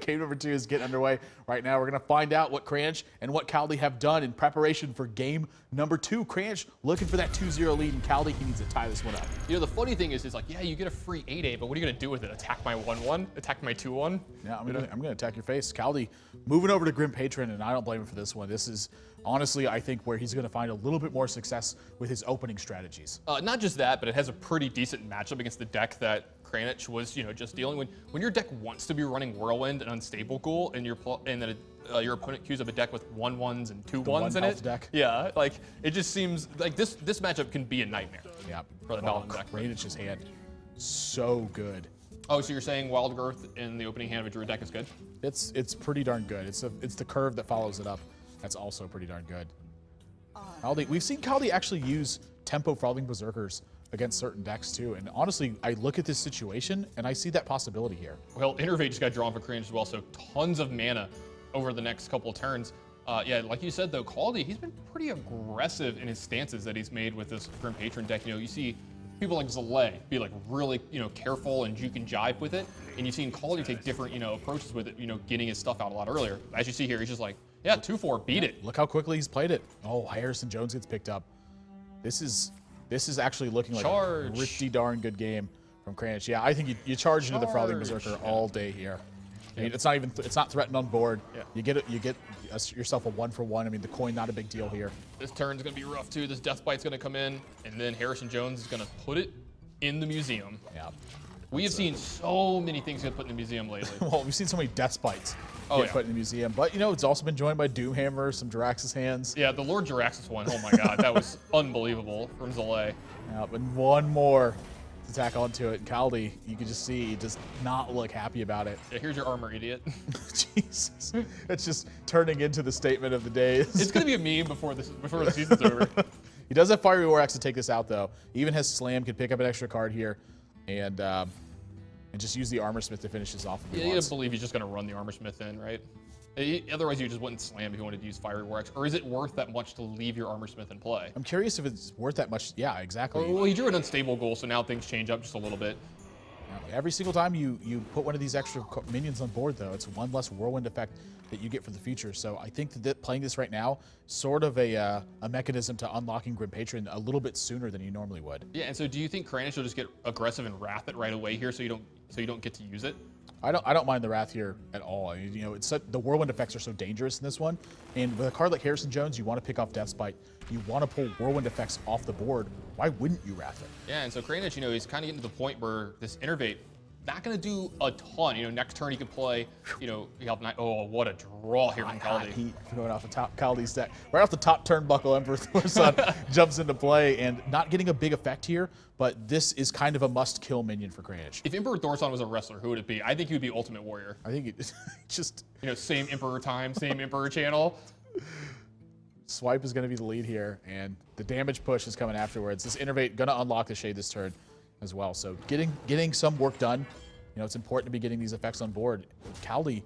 Game number 2 is getting underway right now. We're going to find out what Kranich and what Kaldi have done in preparation for game number 2. Kranich looking for that 2-0 lead, and Kaldi, he needs to tie this one up. You know, the funny thing is, like, yeah, you get a free 8-8, but what are you going to do with it? Attack my 1-1? Attack my 2-1? Yeah, I'm going to attack your face. Kaldi moving over to Grim Patron, and I don't blame him for this one. This is honestly, I think, where he's going to find a little bit more success with his opening strategies. Not just that, but it has a pretty decent matchup against the deck that Kranich was, just dealing with. When your deck wants to be running Whirlwind and Unstable Ghoul, and your your opponent queues up a deck with 1-1s and 2-1s in it. Deck. Yeah, like it just seems like this matchup can be a nightmare. Yeah, for the Paladin deck. Kranich's hand, so good. Oh, so you're saying Wild Growth in the opening hand of a Druid deck is good? It's pretty darn good. It's the curve that follows it up. That's also pretty darn good. Kaldi, we've seen Kaldi actually use Tempo Frothin' Berserkers against certain decks too, and honestly, I look at this situation and I see that possibility here. Well, Innervate just got drawn for Kranich as well, so tons of mana over the next couple of turns. Yeah, like you said though, Kaldi, he's been pretty aggressive in his stances that he's made with this Grim Patron deck. You see people like Zalay be like really, careful and juke and jive with it, and you've seen Kaldi take different, approaches with it, getting his stuff out a lot earlier. As you see here, he's just like, yeah, 2-4, beat it. Look how quickly he's played it. Oh, Harrison Jones gets picked up. This is actually looking like a pretty darn good game from Kranich. Yeah, I think you charge into the Frothin' Berserker all day here. I mean, it's not threatened on board. Yeah. You get yourself a 1-for-1. I mean, the coin not a big deal here. This turn's gonna be rough too. This Death Bite's gonna come in, and then Harrison Jones is gonna put it in the museum. Yeah. We have seen so many things get put in the museum lately. Well, we've seen so many Death Bites get put in the museum, but it's also been joined by Doomhammer, some Jiraxxus hands. Yeah, the Lord Jiraxxus one. Oh my God, that was unbelievable from Zalay. Yeah, but one more to tack onto it. And Kaldi, you can just see, he does not look happy about it. Yeah, here's your armor, idiot. Jesus, it's just turning into the statement of the days. It's gonna be a meme before the season's over. He does have Fiery War Axe to take this out though. Even has Slam, can pick up an extra card here, and just use the Armor Smith to finish this off. Yeah, you don't believe he's just gonna run the Armor Smith in, right? Otherwise, you just wouldn't slam if you wanted to use Fiery War Axe. Or is it worth that much to leave your Armor Smith in play? I'm curious if it's worth that much. Yeah, exactly. Well, he drew an Unstable Ghoul, so now things change up just a little bit. Every single time you put one of these extra minions on board, though, it's one less Whirlwind effect that you get for the future. So I think that playing this right now, sort of a mechanism to unlocking Grim Patron a little bit sooner than you normally would. Yeah, and so do you think Kranich will just get aggressive and Wrath it right away here, so you don't get to use it? I don't mind the Wrath here at all. I mean, the Whirlwind effects are so dangerous in this one, and with a card like Harrison Jones, you want to pick off Death's Bite. You want to pull Whirlwind effects off the board. Why wouldn't you Wrath it? Yeah, and so Kranich, he's kind of getting to the point where this Innervate not going to do a ton. Next turn he can play, oh, what a draw here from Kaldi. Heat going off the top, Kaldi's deck. Right off the top turnbuckle, Emperor Thorson jumps into play, and not getting a big effect here, but this is kind of a must-kill minion for Kranich. If Emperor Thorson was a wrestler, who would it be? I think he would be Ultimate Warrior. I think it just... same Emperor time, same Emperor channel. Swipe is going to be the lead here, and the damage push is coming afterwards. This Innervate going to unlock the Shade this turn as well. So getting some work done. It's important to be getting these effects on board. Kaldi,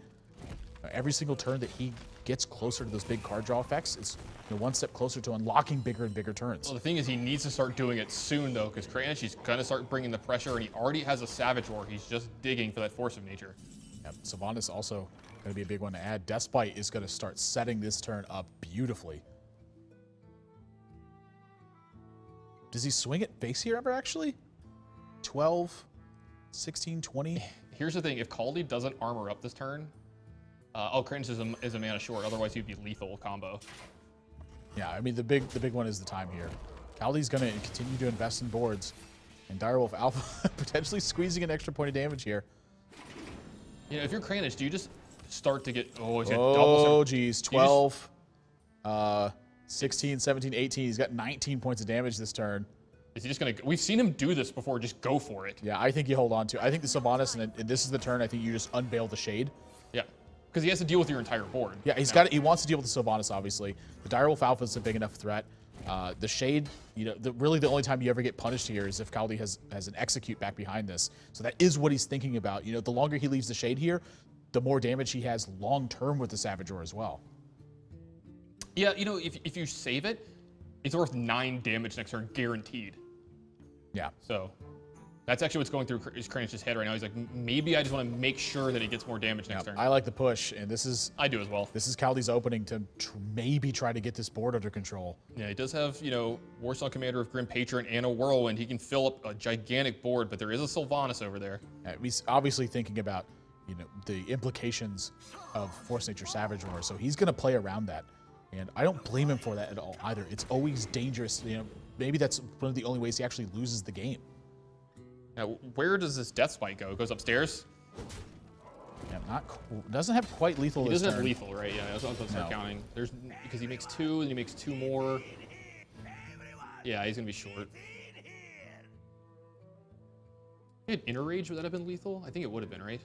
every single turn that he gets closer to those big card draw effects, it's one step closer to unlocking bigger and bigger turns. Well, the thing is, he needs to start doing it soon, though, because Kranich, he's going to start bringing the pressure, and he already has a Savage Roar. He's just digging for that Force of Nature. Yep, Sylvanas also going to be a big one to add. Deathbite is going to start setting this turn up beautifully. Does he swing it face here ever, actually? 12, 16, 20? Here's the thing. If Kaldi doesn't armor up this turn, Kranich is a mana short. Otherwise, he'd be lethal combo. Yeah, I mean, the big one is the time here. Kaldi's going to continue to invest in boards. And Direwolf Alpha potentially squeezing an extra point of damage here. If you're Kranich, do you just start to get... Oh, geez. 12, 16, 17, 18. He's got 19 points of damage this turn. Is he just going to... We've seen him do this before. Just go for it. Yeah, I think you hold on to it. I think the Sylvanas, and this is the turn, I think you just unveil the Shade. Yeah, because he has to deal with your entire board. Yeah, he wants to deal with the Sylvanas, obviously. The Direwolf Alpha is a big enough threat. The Shade, really the only time you ever get punished here is if Kaldi has an Execute back behind this. So that is what he's thinking about. The longer he leaves the Shade here, the more damage he has long-term with the Savage Roar as well. Yeah, if you save it, it's worth 9 damage next turn, guaranteed. Yeah. So, That's actually what's going through Kranich's head right now. He's like, maybe I just want to make sure that he gets more damage next turn. I like the push, and this is... I do as well. This is Kaldi's opening to maybe try to get this board under control. Yeah, he does have, you know, Warsong Commander of Grim Patron and a Whirlwind. He can fill up a gigantic board, but there is a Sylvanas over there. He's obviously thinking about, you know, the implications of Force Nature Savage Roar, so he's going to play around that. And I don't blame him for that at all either. It's always dangerous. You know, maybe that's one of the only ways he actually loses the game. Now, where does this Death Spike go? It goes upstairs? Yeah, doesn't have quite lethal this turn. He doesn't have lethal, right? Yeah, I was going to start counting. Because he makes 2, and he makes 2 more. Yeah, he's going to be short. He had Inner Rage, would that have been lethal? I think it would have been, right?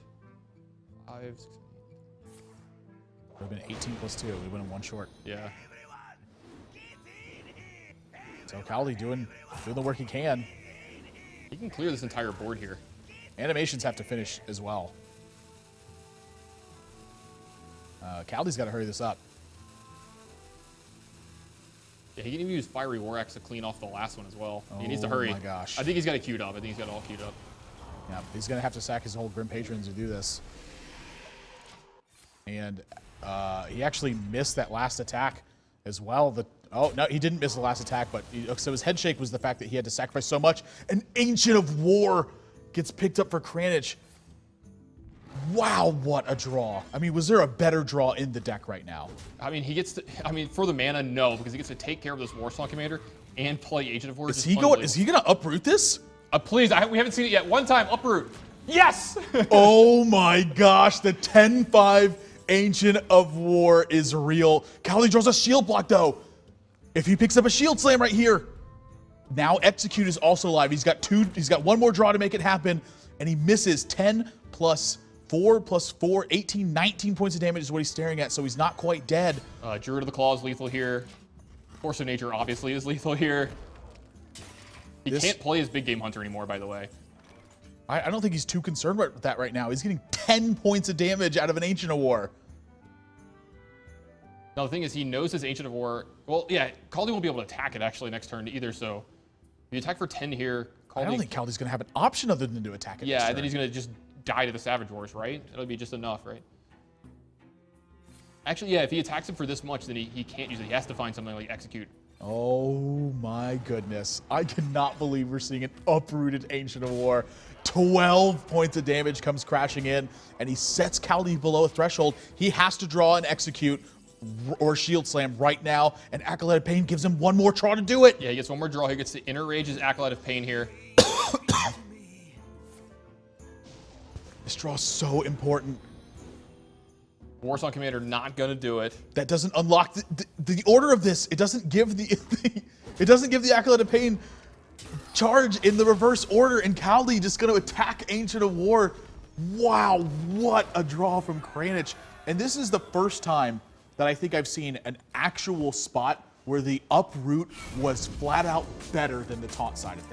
5, 6, 8. Would have been 18 plus 2. We went in 1 short. Yeah. So Kaldi doing the work he can. He can clear this entire board here. Animations have to finish as well. Kaldi's got to hurry this up. Yeah, he can even use Fiery War Axe to clean off the last one as well. He needs to Oh hurry. my gosh. I think he's got it queued up. I think he's got it all queued up. Yeah, he's going to have to sack his whole Grim Patrons to do this. And he actually missed that last attack as well. Oh, no, he didn't miss the last attack, but so his head shake was the fact that he had to sacrifice so much. An Ancient of War gets picked up for Kranich. Wow, what a draw. I mean, was there a better draw in the deck right now? I mean, he gets to, I mean, for the mana, no, because he gets to take care of this Warsong Commander and play Agent of War. Is he going to uproot this? Please, we haven't seen it yet. One time, uproot. Yes! Oh my gosh, the 10-5 Ancient of War is real. Kaldi draws a shield block though. If he picks up a shield slam right here, now Execute is also live. He's got 1 more draw to make it happen, and he misses 10 plus 4 plus 4, 18, 19 points of damage is what he's staring at, so he's not quite dead. Druid of the Claw is lethal here. Force of Nature obviously is lethal here. He can't play his big game hunter anymore, by the way. I don't think he's too concerned with that right now. He's getting 10 points of damage out of an Ancient of War. Now, the thing is, he knows his Ancient of War. Well, yeah, Kaldi won't be able to attack it, actually, next turn either, so if you attack for 10 here, Kaldi... I don't think Kaldi's going to have an option other than to attack it. Yeah, and then he's going to just die to the Savage Wars, right? That'll be just enough, right? Actually, yeah, if he attacks him for this much, then he can't use it. He has to find something like Execute. Oh my goodness. I cannot believe we're seeing an uprooted Ancient of War. 12 points of damage comes crashing in, and he sets Kaldi below a threshold. He has to draw and Execute or Shield Slam right now, and Acolyte of Pain gives him 1 more draw to do it. Yeah, he gets 1 more draw. He gets to Inner Rage his Acolyte of Pain here. This draw is so important. Warsong Commander not gonna do it. That doesn't unlock the order of this. It doesn't give it doesn't give the Acolyte of Pain charge in the reverse order, and Kaldi just gonna attack Ancient of War. Wow, what a draw from Kranich. And this is the first time that I think I've seen an actual spot where the uproot was flat out better than the taunt side of things.